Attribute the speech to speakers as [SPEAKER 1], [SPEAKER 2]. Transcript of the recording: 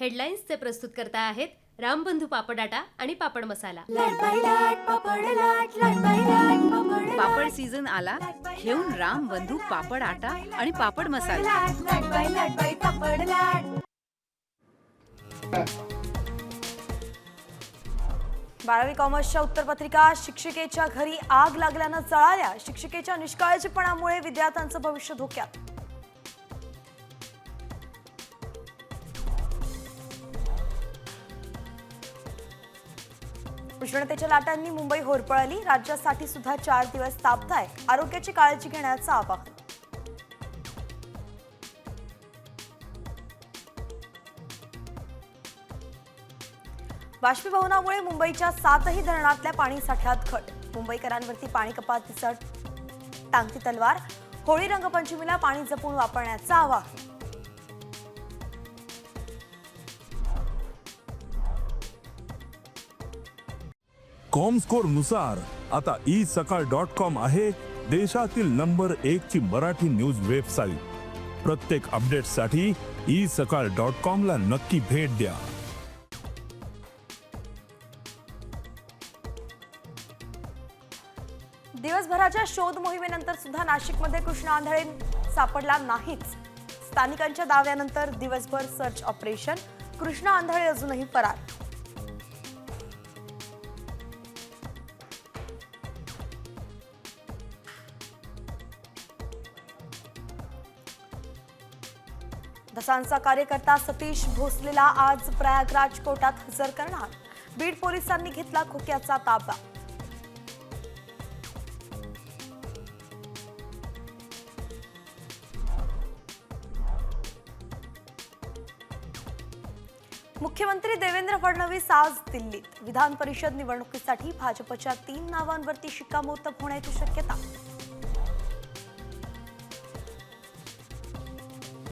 [SPEAKER 1] हेडलाईन्सचे प्रस्तुतकर्ता आहेत रामबंधू पापडाटा आणि पापड मसाला।
[SPEAKER 2] पापड सीझन आला, घेऊन रामबंधू पापड आटा आणि पापड मसाला।
[SPEAKER 3] 12वी कॉमर्सच्या उत्तरपत्रिका शिक्षिकेच्या घरी आग लागल्यानं जळाल्या। शिक्षिकेच्या निष्काळजीपणामुळे विद्यार्थ्यांचं भविष्य धोक्यात। उष्णतेच्या लाटांनी मुंबई होरपळली। राज्यासाठी सुद्धा 4 दिवस तापदाय। आरोग्याची काळजी घेण्याचं आवाहन। बाष्पीभवनामुळे मुंबईच्या 7ही धरणातल्या पाणीसाठ्यात घट। मुंबईकरांवरती पाणी कपातीचा टांगती तलवार। होळी रंगपंचमीला पाणी जपून वापरण्याचं आवाहन।
[SPEAKER 4] कॉमस्कोर नुसार आता isakal.com आहे देशातील नंबर 1 ची मराठी न्यूज वेबसाईट। प्रत्येक अपडेटसाठी isakal.com ला नक्की भेट द्या।
[SPEAKER 3] दिवसभराच्या शोध मोहिमेनंतर सुद्धा नाशिकमध्ये कृष्णा आंधळे सापडला नाहीच। स्थानिकांच्या दाव्यानंतर दिवसभर सर्च ऑपरेशन। कृष्णा आंधळे अजूनही फरार। धसांचा कार्यकर्ता सतीश भोसलेला आज प्रयागराज कोर्टात हजर करणार। बीड पोलिसांनी घेतला खोक्याचा ताबा। मुख्यमंत्री देवेंद्र फडणवीस आज दिल्लीत। विधान परिषद निवडणुकीसाठी भाजपच्या 3 नावांवरती शिक्कामोर्तब होण्याची शक्यता।